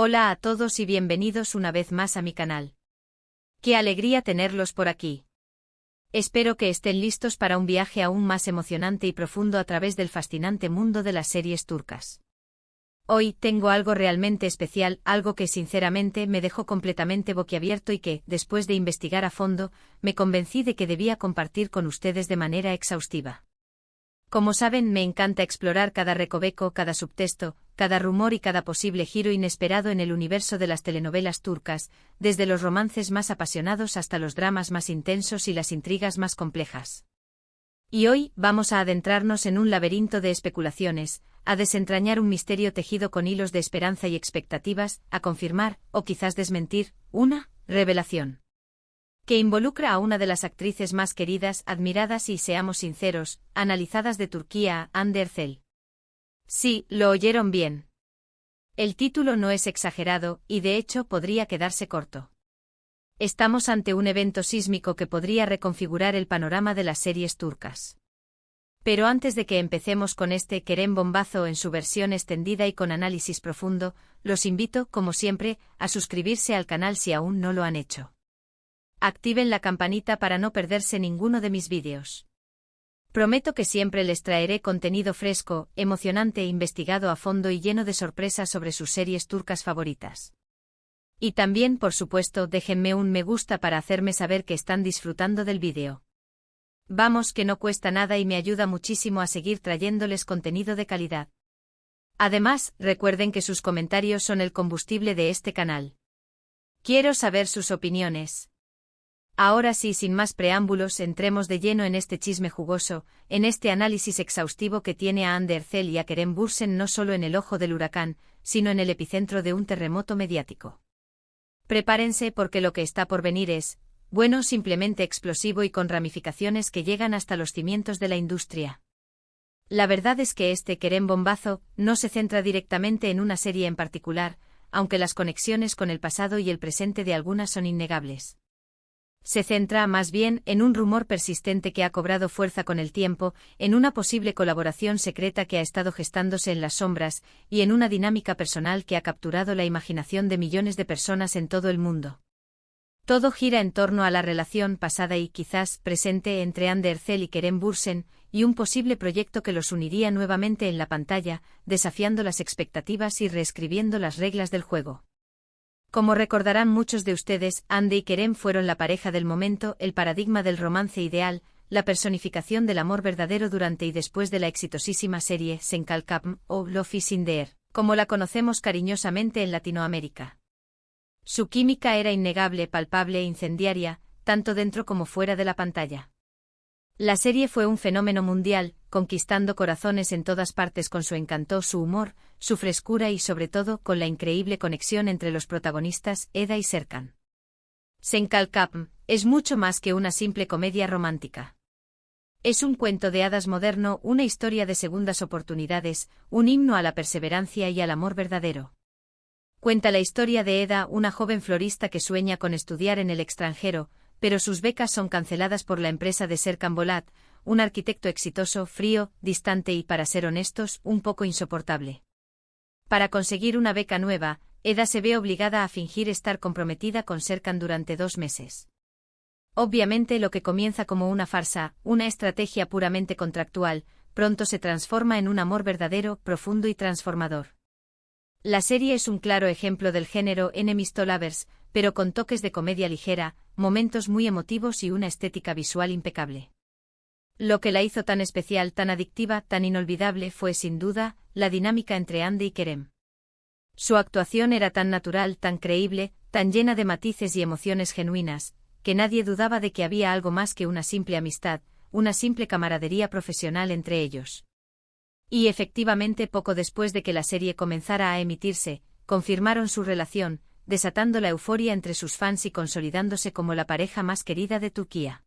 Hola a todos y bienvenidos una vez más a mi canal. ¡Qué alegría tenerlos por aquí! Espero que estén listos para un viaje aún más emocionante y profundo a través del fascinante mundo de las series turcas. Hoy tengo algo realmente especial, algo que sinceramente me dejó completamente boquiabierto y que, después de investigar a fondo, me convencí de que debía compartir con ustedes de manera exhaustiva. Como saben, me encanta explorar cada recoveco, cada subtexto, cada rumor y cada posible giro inesperado en el universo de las telenovelas turcas, desde los romances más apasionados hasta los dramas más intensos y las intrigas más complejas. Y hoy vamos a adentrarnos en un laberinto de especulaciones, a desentrañar un misterio tejido con hilos de esperanza y expectativas, a confirmar, o quizás desmentir, una revelación que involucra a una de las actrices más queridas, admiradas y, seamos sinceros, analizadas de Turquía, Hande Erçel. Sí, lo oyeron bien. El título no es exagerado, y de hecho podría quedarse corto. Estamos ante un evento sísmico que podría reconfigurar el panorama de las series turcas. Pero antes de que empecemos con este Kerem bombazo en su versión extendida y con análisis profundo, los invito, como siempre, a suscribirse al canal si aún no lo han hecho. Activen la campanita para no perderse ninguno de mis vídeos. Prometo que siempre les traeré contenido fresco, emocionante, investigado a fondo y lleno de sorpresas sobre sus series turcas favoritas. Y también, por supuesto, déjenme un me gusta para hacerme saber que están disfrutando del vídeo. Vamos, que no cuesta nada y me ayuda muchísimo a seguir trayéndoles contenido de calidad. Además, recuerden que sus comentarios son el combustible de este canal. Quiero saber sus opiniones. Ahora sí, sin más preámbulos, entremos de lleno en este chisme jugoso, en este análisis exhaustivo que tiene a Hande Erçel y a Kerem Bürsin no solo en el ojo del huracán, sino en el epicentro de un terremoto mediático. Prepárense porque lo que está por venir es, bueno, simplemente explosivo y con ramificaciones que llegan hasta los cimientos de la industria. La verdad es que este Kerem bombazo no se centra directamente en una serie en particular, aunque las conexiones con el pasado y el presente de algunas son innegables. Se centra más bien en un rumor persistente que ha cobrado fuerza con el tiempo, en una posible colaboración secreta que ha estado gestándose en las sombras, y en una dinámica personal que ha capturado la imaginación de millones de personas en todo el mundo. Todo gira en torno a la relación pasada y quizás presente entre Hande Erçel y Kerem Bürsin, y un posible proyecto que los uniría nuevamente en la pantalla, desafiando las expectativas y reescribiendo las reglas del juego. Como recordarán muchos de ustedes, Hande y Kerem fueron la pareja del momento, el paradigma del romance ideal, la personificación del amor verdadero durante y después de la exitosísima serie Sen Kalkapm o Love is in the Air, como la conocemos cariñosamente en Latinoamérica. Su química era innegable, palpable e incendiaria, tanto dentro como fuera de la pantalla. La serie fue un fenómeno mundial, conquistando corazones en todas partes con su encanto, su humor, su frescura y sobre todo con la increíble conexión entre los protagonistas, Eda y Serkan. Sen Kalkapm es mucho más que una simple comedia romántica. Es un cuento de hadas moderno, una historia de segundas oportunidades, un himno a la perseverancia y al amor verdadero. Cuenta la historia de Eda, una joven florista que sueña con estudiar en el extranjero, pero sus becas son canceladas por la empresa de Serkan Bolat, un arquitecto exitoso, frío, distante y, para ser honestos, un poco insoportable. Para conseguir una beca nueva, Eda se ve obligada a fingir estar comprometida con Serkan durante 2 meses. Obviamente lo que comienza como una farsa, una estrategia puramente contractual, pronto se transforma en un amor verdadero, profundo y transformador. La serie es un claro ejemplo del género enemies to lovers, pero con toques de comedia ligera, momentos muy emotivos y una estética visual impecable. Lo que la hizo tan especial, tan adictiva, tan inolvidable fue, sin duda, la dinámica entre Hande y Kerem. Su actuación era tan natural, tan creíble, tan llena de matices y emociones genuinas, que nadie dudaba de que había algo más que una simple amistad, una simple camaradería profesional entre ellos. Y efectivamente, poco después de que la serie comenzara a emitirse, confirmaron su relación, desatando la euforia entre sus fans y consolidándose como la pareja más querida de Turquía.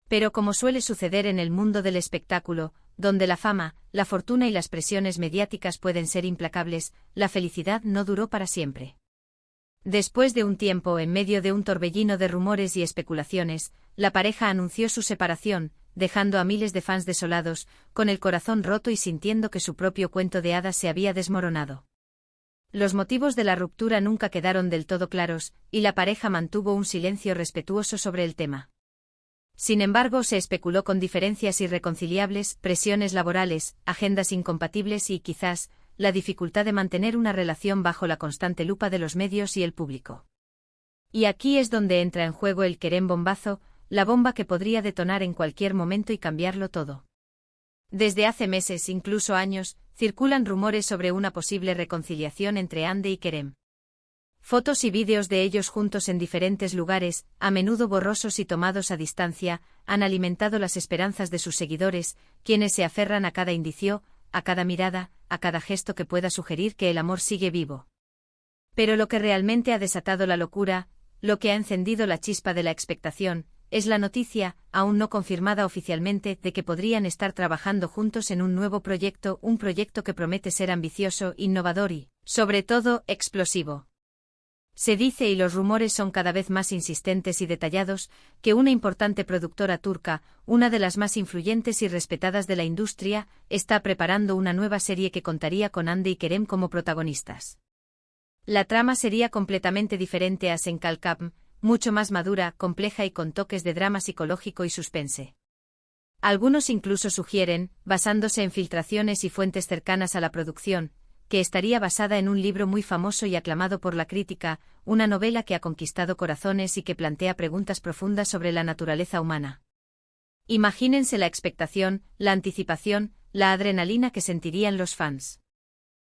Pero como suele suceder en el mundo del espectáculo, donde la fama, la fortuna y las presiones mediáticas pueden ser implacables, la felicidad no duró para siempre. Después de un tiempo, en medio de un torbellino de rumores y especulaciones, la pareja anunció su separación, dejando a miles de fans desolados, con el corazón roto y sintiendo que su propio cuento de hadas se había desmoronado. Los motivos de la ruptura nunca quedaron del todo claros, y la pareja mantuvo un silencio respetuoso sobre el tema. Sin embargo, se especuló con diferencias irreconciliables, presiones laborales, agendas incompatibles y, quizás, la dificultad de mantener una relación bajo la constante lupa de los medios y el público. Y aquí es donde entra en juego el Kerem bombazo, la bomba que podría detonar en cualquier momento y cambiarlo todo. Desde hace meses, incluso años, circulan rumores sobre una posible reconciliación entre Hande y Kerem. Fotos y vídeos de ellos juntos en diferentes lugares, a menudo borrosos y tomados a distancia, han alimentado las esperanzas de sus seguidores, quienes se aferran a cada indicio, a cada mirada, a cada gesto que pueda sugerir que el amor sigue vivo. Pero lo que realmente ha desatado la locura, lo que ha encendido la chispa de la expectación, es la noticia, aún no confirmada oficialmente, de que podrían estar trabajando juntos en un nuevo proyecto, un proyecto que promete ser ambicioso, innovador y, sobre todo, explosivo. Se dice, y los rumores son cada vez más insistentes y detallados, que una importante productora turca, una de las más influyentes y respetadas de la industria, está preparando una nueva serie que contaría con Hande y Kerem como protagonistas. La trama sería completamente diferente a Senkalkam, mucho más madura, compleja y con toques de drama psicológico y suspense. Algunos incluso sugieren, basándose en filtraciones y fuentes cercanas a la producción, que estaría basada en un libro muy famoso y aclamado por la crítica, una novela que ha conquistado corazones y que plantea preguntas profundas sobre la naturaleza humana. Imagínense la expectación, la anticipación, la adrenalina que sentirían los fans.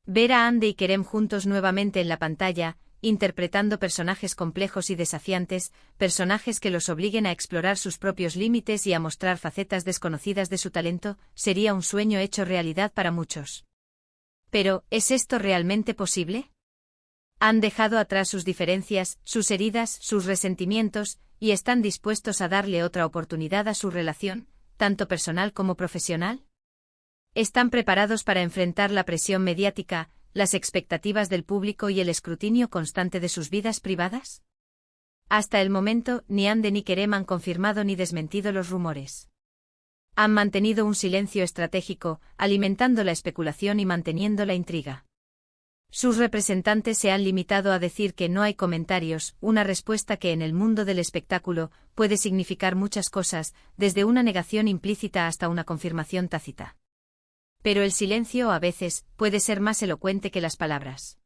Ver a Hande y Kerem juntos nuevamente en la pantalla, interpretando personajes complejos y desafiantes, personajes que los obliguen a explorar sus propios límites y a mostrar facetas desconocidas de su talento, sería un sueño hecho realidad para muchos. Pero, ¿es esto realmente posible? Han dejado atrás sus diferencias, sus heridas, sus resentimientos, y están dispuestos a darle otra oportunidad a su relación, tanto personal como profesional. ¿Están preparados para enfrentar la presión mediática, las expectativas del público y el escrutinio constante de sus vidas privadas? Hasta el momento, ni Hande ni Kerem han confirmado ni desmentido los rumores. Han mantenido un silencio estratégico, alimentando la especulación y manteniendo la intriga. Sus representantes se han limitado a decir que no hay comentarios, una respuesta que en el mundo del espectáculo puede significar muchas cosas, desde una negación implícita hasta una confirmación tácita. Pero el silencio a veces puede ser más elocuente que las palabras.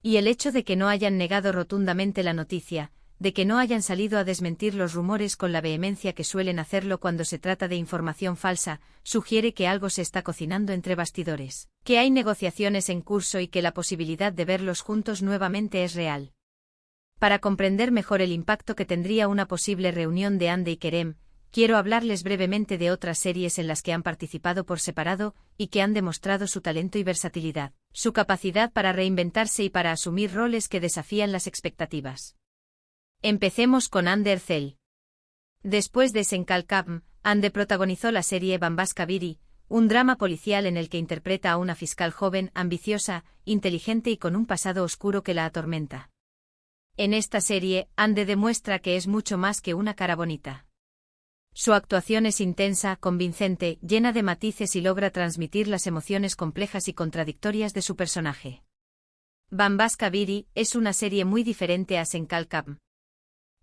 Y el hecho de que no hayan negado rotundamente la noticia, de que no hayan salido a desmentir los rumores con la vehemencia que suelen hacerlo cuando se trata de información falsa, sugiere que algo se está cocinando entre bastidores, que hay negociaciones en curso y que la posibilidad de verlos juntos nuevamente es real. Para comprender mejor el impacto que tendría una posible reunión de Hande y Kerem, quiero hablarles brevemente de otras series en las que han participado por separado y que han demostrado su talento y versatilidad, su capacidad para reinventarse y para asumir roles que desafían las expectativas. Empecemos con Hande Erçel. Después de Senkalkam, Hande protagonizó la serie Bambaşka Biri, un drama policial en el que interpreta a una fiscal joven, ambiciosa, inteligente y con un pasado oscuro que la atormenta. En esta serie, Hande demuestra que es mucho más que una cara bonita. Su actuación es intensa, convincente, llena de matices y logra transmitir las emociones complejas y contradictorias de su personaje. Bambaşka Biri es una serie muy diferente a Senkalkam.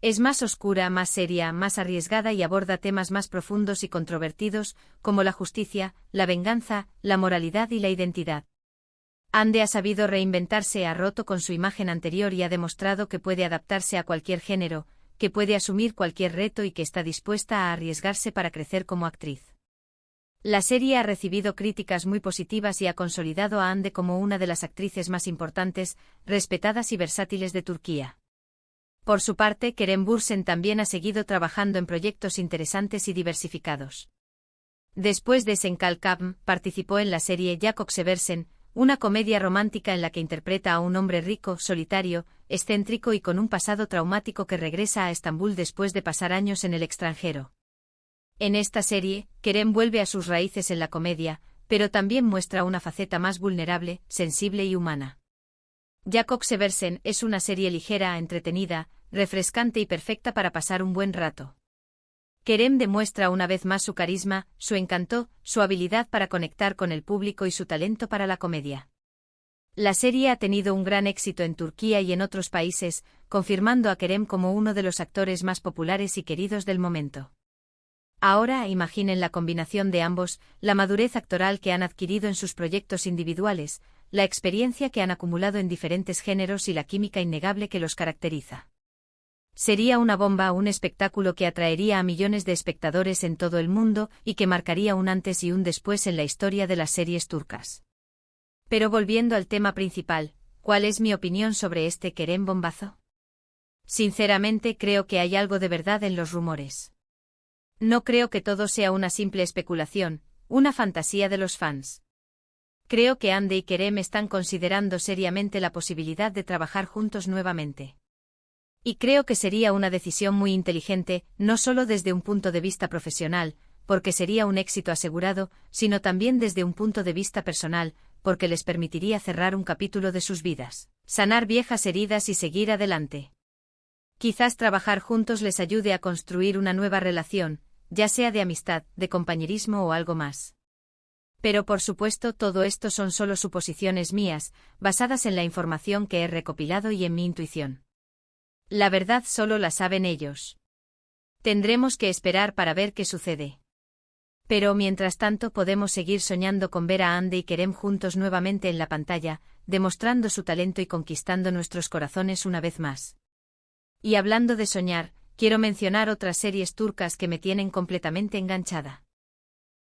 Es más oscura, más seria, más arriesgada y aborda temas más profundos y controvertidos, como la justicia, la venganza, la moralidad y la identidad. Hande ha sabido reinventarse, ha roto con su imagen anterior y ha demostrado que puede adaptarse a cualquier género, que puede asumir cualquier reto y que está dispuesta a arriesgarse para crecer como actriz. La serie ha recibido críticas muy positivas y ha consolidado a Hande como una de las actrices más importantes, respetadas y versátiles de Turquía. Por su parte, Kerem Bürsin también ha seguido trabajando en proyectos interesantes y diversificados. Después de Senkalkam, participó en la serie Jakob Seversen, una comedia romántica en la que interpreta a un hombre rico, solitario, excéntrico y con un pasado traumático que regresa a Estambul después de pasar años en el extranjero. En esta serie, Kerem vuelve a sus raíces en la comedia, pero también muestra una faceta más vulnerable, sensible y humana. Jakob Seversen es una serie ligera, entretenida, refrescante y perfecta para pasar un buen rato. Kerem demuestra una vez más su carisma, su encanto, su habilidad para conectar con el público y su talento para la comedia. La serie ha tenido un gran éxito en Turquía y en otros países, confirmando a Kerem como uno de los actores más populares y queridos del momento. Ahora imaginen la combinación de ambos, la madurez actoral que han adquirido en sus proyectos individuales, la experiencia que han acumulado en diferentes géneros y la química innegable que los caracteriza. Sería una bomba, un espectáculo que atraería a millones de espectadores en todo el mundo y que marcaría un antes y un después en la historia de las series turcas. Pero volviendo al tema principal, ¿cuál es mi opinión sobre este Kerem bombazo? Sinceramente creo que hay algo de verdad en los rumores. No creo que todo sea una simple especulación, una fantasía de los fans. Creo que Hande y Kerem están considerando seriamente la posibilidad de trabajar juntos nuevamente. Y creo que sería una decisión muy inteligente, no solo desde un punto de vista profesional, porque sería un éxito asegurado, sino también desde un punto de vista personal, porque les permitiría cerrar un capítulo de sus vidas, sanar viejas heridas y seguir adelante. Quizás trabajar juntos les ayude a construir una nueva relación, ya sea de amistad, de compañerismo o algo más. Pero por supuesto todo esto son solo suposiciones mías, basadas en la información que he recopilado y en mi intuición. La verdad solo la saben ellos. Tendremos que esperar para ver qué sucede. Pero mientras tanto podemos seguir soñando con ver a Hande y Kerem juntos nuevamente en la pantalla, demostrando su talento y conquistando nuestros corazones una vez más. Y hablando de soñar, quiero mencionar otras series turcas que me tienen completamente enganchada.